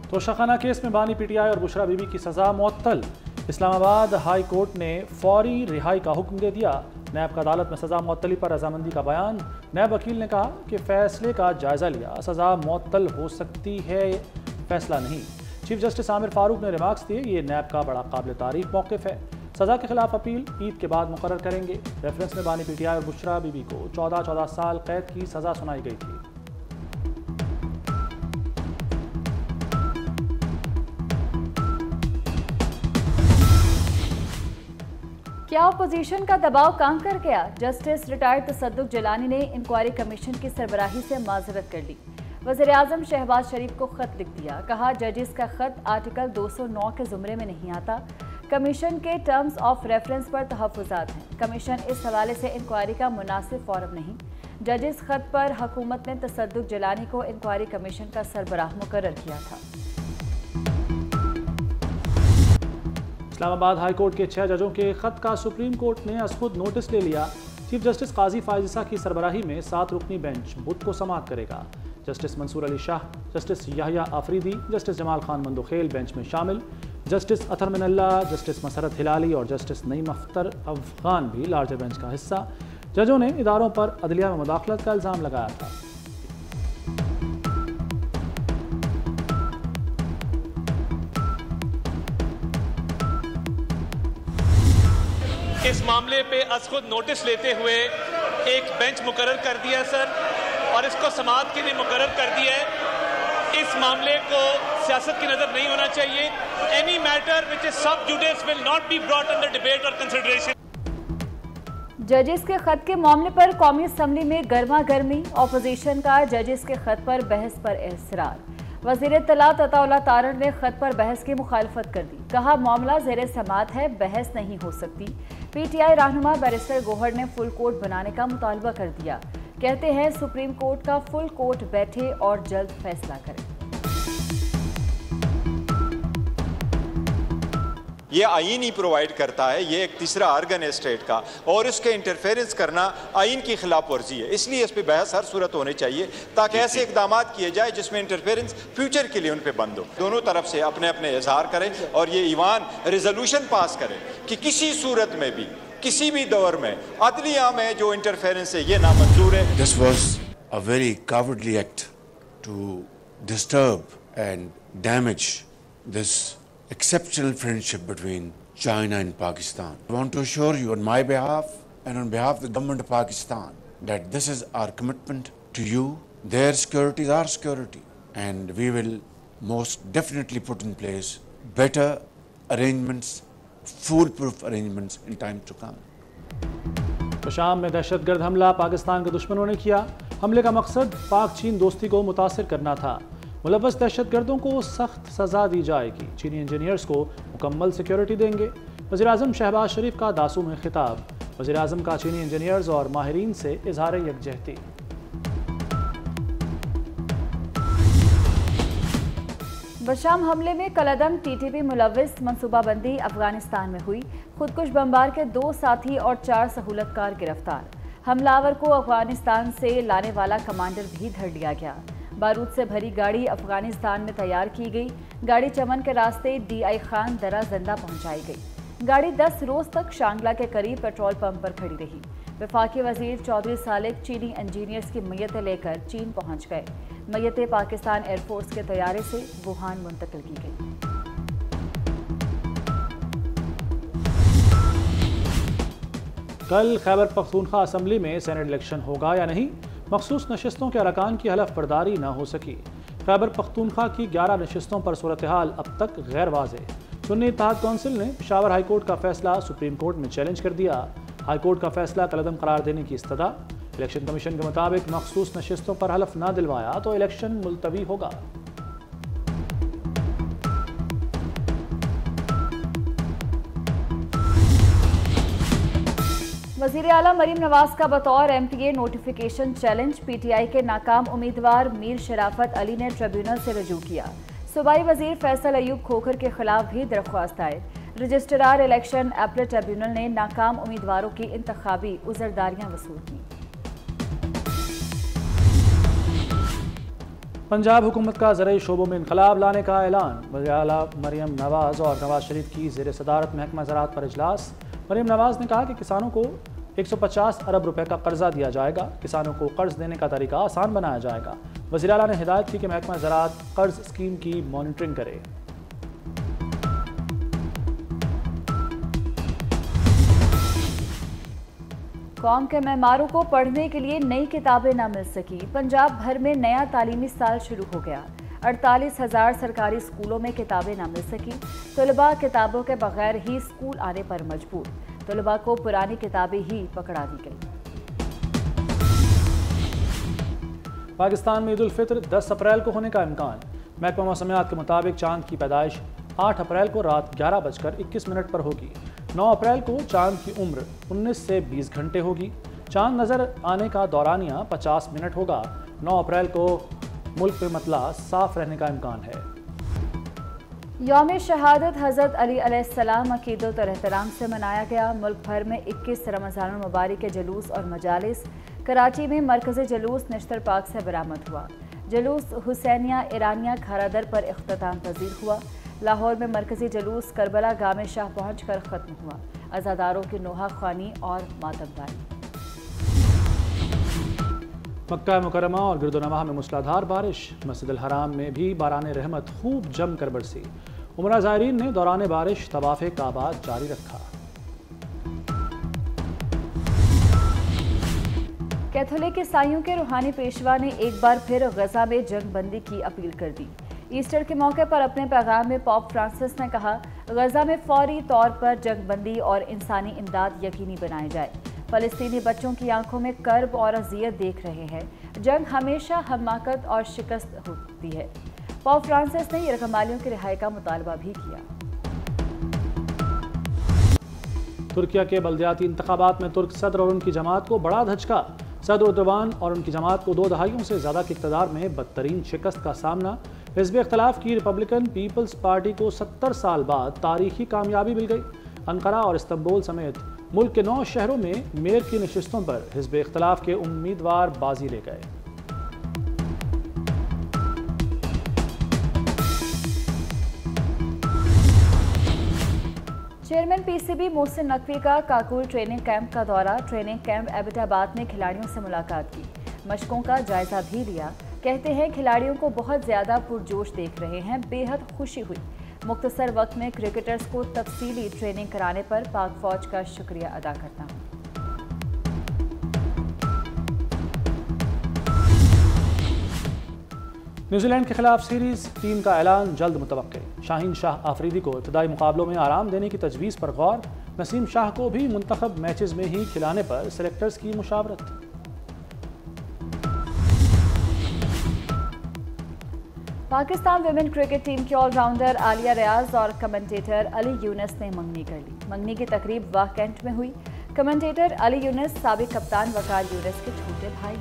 Toshakhana case में बानी PTI और बुशरा बीबी की सजा मुअत्तल। इस्लामाबाद हाई कोर्ट ने फौरी रिहाई का हुक्म दे दिया। नैब का अदालत में सजा मुअत्तली पर रजामंदी का बयान। नैब वकील ने कहा कि फैसले का जायजा लिया, सजा मुअत्तल हो सकती है, फैसला नहीं। चीफ जस्टिस आमिर फारूक ने रिमार्क्स दिए, ये नैब का बड़ा काबिल तारीफ मौक़िफ़ है। सजा के खिलाफ अपील ईद के बाद मुकर्रर करेंगे। रेफरेंस में बानी पीटीआई और बुशरा बीबी को 14 साल कैद की सजा सुनाई गई थी। क्या अपोजिशन का दबाव काम कर गया? जस्टिस रिटायर्ड तसद्दुक जिलानी ने इंक्वायरी कमीशन की सरबराही से माजरत कर ली। वज़ीर आज़म शहबाज शरीफ को खत लिख दिया, कहा जजेस का खत आर्टिकल 209 के ज़ुमरे में नहीं आता। कमीशन के टर्म्स ऑफ रेफरेंस पर तहफ़्फ़ुज़ात हैं। कमीशन इस हवाले से इंक्वायरी का मुनासिब फोरम नहीं। जजेस खत पर हुकूमत ने तसद्दुक जिलानी को इंक्वायरी कमीशन का सरबराह मुकर्रर किया था। इस्लामाबाद हाई कोर्ट के 6 जजों के खत का सुप्रीम कोर्ट ने खुद नोटिस ले लिया। चीफ जस्टिस काजी फायजिसा की सरबराही में 7 रुकनी बेंच बुध को समाअत करेगा। Justice Mansoor Ali Shah, justice Yahya Afridi, justice Jamal Khan Mandokhel bench में शामिल। जस्टिस अतर मिनल्ला, जस्टिस मसरत हिलाली और जस्टिस नईम अख्तर अफगान भी लार्जर बेंच का हिस्सा। जजों ने इदारों पर अदलिया में मुदाखलत का इल्ज़ाम लगाया था। इस मामले पे अस खुद नोटिस लेते हुए एक बेंच मुकर्रर कर दिया सर, और इसको समाअत के लिए मुकर्रर कर दिया है। इस मामले को सियासत की नजर नहीं होना चाहिए। एनी मैटर विच इज सब जुडिस will not be brought under debate और कंसिडरेशन। जजेस के खत के मामले पर कौमी असम्बली में गर्मा गर्मी। ऑपोजिशन का जजेस के खत पर बहस पर इसरार। वज़ीर इत्तलात अताउल्लाह तारड़ ने खत पर बहस की मुखालफत कर दी, कहा मामला ज़ेरे समाअत है, बहस नहीं हो सकती। पीटीआई रहनुमा बैरिस्टर गोहर ने फुल कोर्ट बनाने का मुतालबा कर दिया। कहते हैं सुप्रीम कोर्ट का फुल कोर्ट बैठे और जल्द फैसला करे। ये आइन ही प्रोवाइड करता है, ये एक तीसरा आर्गन है स्टेट का, और उसके इंटरफेरेंस करना आइन की खिलाफ वर्जी है। इसलिए इस पर बहस हर सूरत होनी चाहिए ताकि ऐसे इकदाम किए जाए जिसमें इंटरफेरेंस फ्यूचर के लिए उन पर बंद हो। दोनों तरफ से अपने अपने इजहार करें और ये ईवान रेजोल्यूशन पास करें कि किसी सूरत में भी किसी भी दौर में अदलिया में जो इंटरफेरेंस है ये नामंजूर है। This was a very cowardly act to disturb and damage this exceptional friendship between China and Pakistan. I want to assure you on my behalf and on behalf of the government of Pakistan that this is our commitment to you. Their security is our security, and we will most definitely put in place better arrangements, foolproof arrangements in time to come. तो शाम में दहशतगर्द हमला पाकिस्तान के दुश्मनों ने किया। हमले का मकसद पाक चीन दोस्ती को मुतासिर करना था। मुलव्वस दहशतगर्दों को सख्त सजा दी जाएगी। चीनी इंजीनियर्स को मुकम्मल सिक्योरिटी देंगे। वज़ीर आज़म शहबाज शरीफ का दासू में खिताब। वज़ीर आज़म का चीनी इंजीनियर्स और माहिरीन से इजहार यकजहती। बशाम हमले में कलदम टीटीपी मुलव्विस मनसूबाबंदी अफगानिस्तान में हुई। खुदकुश बमबार के 2 साथी और 4 सहूलतकार गिरफ्तार। हमलावर को अफगानिस्तान से लाने वाला कमांडर भी धर लिया गया। बारूद से भरी गाड़ी अफगानिस्तान में तैयार की गई। गाड़ी चमन के रास्ते DI खान दरा जंदा पहुंचाई गई। गाड़ी 10 रोज तक शांगला के करीब पेट्रोल पंप पर खड़ी रही। वफाकी वजीर चौधरी सालिक चीनी इंजीनियर्स की मैयतें लेकर चीन पहुंच गए। मैयतें पाकिस्तान एयरफोर्स के तैयारे से वुहान मुंतकिल की गई। कल खैबर पख्तूनख्वा असम्बली में सेनेट इलेक्शन होगा या नहीं? मखसूस नशिस्तों के अरकान की हलफ बर्दारी न हो सकी। खैबर पख्तूनख्वा की 11 नशिस्तों पर सूरत हाल अब तक गैर वाज़ेह। सुन्नी इत्तेहाद कौंसिल ने पेशावर हाई कोर्ट का फैसला सुप्रीम कोर्ट में चैलेंज कर दिया। हाई कोर्ट का फैसला कलदम करार देने की इस्तदा। इलेक्शन कमीशन के मुताबिक मखसूस नशिस्तों पर हलफ न दिलवाया तो इलेक्शन मुलतवी होगा। वज़ीर आला मरीम नवाज का बतौर MPA नोटिफिकेशन चैलेंज। PTI के नाकाम उम्मीदवार मीर शराफत अली ने ट्रिब्यूनल से रजू किया। सूबाई वजीर फैसल अयूब खोखर के खिलाफ भी दरख्वास्त आए। रजिस्ट्रार इलेक्शन एपलेट ट्रिब्यूनल ने नाकाम उम्मीदवारों की इंतखाबी उजरदारियां वसूल की। पंजाब हुकूमत का ज़रूरी शोबों में इनकलाब लाने का ऐलान। वज़ीर आला मरीम नवाज़ और नवाज शरीफ की ज़ेर सदारत महकमा ज़राअत पर इजलास। मरीम नवाज़ ने कहा कि किसानों को 150 अरब रुपए का कर्जा दिया जाएगा। किसानों को कर्ज देने का तरीका आसान बनाया जाएगा। वज़ीर आला ने हिदायत की कि महकमा ज़राअत कर्ज स्कीम की मॉनिटरिंग करे। कौम के मेहमारों को पढ़ने के लिए नई किताबें न मिल सकी। पंजाब भर में नया तालीमी साल शुरू हो गया। 48,000 सरकारी स्कूलों में किताबें न मिल सकी। तलबा किताबों के बगैर ही स्कूल आने पर मजबूर। तलबा को पुरानी किताबें ही पकड़ा दी गई। पाकिस्तान में ईद उल फित्र 10 अप्रैल को होने का इम्कान। महकमा मौसमियात के मुताबिक चांद की पैदाइश 8 अप्रैल को रात 11:21 पर होगी। 9 अप्रैल को चांद की उम्र 19 से 20 घंटे होगी। चांद नजर आने का दौरानिया 50 मिनट होगा। 9 अप्रैल को मुल्क में मतला साफ रहने का इम्कान है। यौम शहादत हज़रत अली अलैहिस्सलाम अकीदत और एहतराम से मनाया गया। मुल्क भर में 21 रमज़ान मुबारक के जुलूस और मजालिस। कराची में मरकज़ी जुलूस नश्तर पाक से बरामद हुआ। जुलूस हुसैनिया ईरानिया खारादर पर इख्तिताम पजीर हुआ। लाहौर में मरकज़ी जुलूस करबला गामे शाह पहुंचकर ख़त्म हुआ। अज़ादारों की नोहा ख्वानी और मातमदारी। मक्का मुकरमा और गिरदोनवाह में मूसलाधार बारिश। मस्जिद अल हराम में भी बारान रहमत खूब जमकर बरसी। उमरा ज़ायरीन ने दौरान बारिश तवाफ़े काबा जारी रखा। कैथोलिक ईसाइयों के रूहानी पेशवा ने एक बार फिर गजा में जंग बंदी की अपील कर दी। ईस्टर के मौके पर अपने पैगाम में पोप फ्रांसिस ने कहा, गजा में फौरी तौर पर जंग बंदी और इंसानी इमदाद यकीनी बनाई जाए। फ़लस्तीनी बच्चों की आंखों में कर्ब और अजियत देख रहे हैं। जंग हमेशा हमाकत और शिकस्त होती है। पोप फ्रांसिस ने यरगमालियों की रिहाई का मुतालबा भी किया। तुर्किया के बल्दियाती इंतखाबात में तुर्क सदर और उनकी जमात को बड़ा धचका। सदर एर्दोगान और उनकी जमात को 2 दहाइयों से ज़्यादा के इक़्तिदार में बदतरीन शिकस्त का सामना। हिज़्ब इख्तिलाफ की रिपब्लिकन पीपल्स पार्टी को 70 साल बाद तारीखी कामयाबी मिल गई। अंकारा और इस्तांबुल समेत मुल्क के 9 शहरों में मेयर की नशिस्तों पर हिज़्ब इख्तिलाफ के उम्मीदवार बाजी ले गए। चेयरमैन पीसीबी मोहसिन नकवी का काकुल ट्रेनिंग कैंप का दौरा। ट्रेनिंग कैंप एबटाबाद में खिलाड़ियों से मुलाकात की। मशकों का जायजा भी लिया। कहते हैं खिलाड़ियों को बहुत ज़्यादा पुरजोश देख रहे हैं। बेहद खुशी हुई। मुख्तसर वक्त में क्रिकेटर्स को तफसीली ट्रेनिंग कराने पर पाक फौज का शुक्रिया अदा करता हूँ। न्यूजीलैंड के खिलाफ सीरीज टीम का ऐलान जल्द मुतवक्के। शाहीन शाह आफरीदी को इब्तदाई मुकाबलों में आराम देने की तजवीज़ पर गौर। नसीम शाह को भी मुंतखब मैचेस में ही खिलाने पर सेलेक्टर्स की मुशावरत। पाकिस्तान विमेन क्रिकेट टीम के ऑलराउंडर आलिया रियाज और कमेंटेटर अली यूनुस ने मंगनी कर ली। मंगनी की तकरीब वाह कैंट में हुई। कमेंटेटर अली यूनुस साबिक कप्तान वकार यूनुस के छोटे भाई।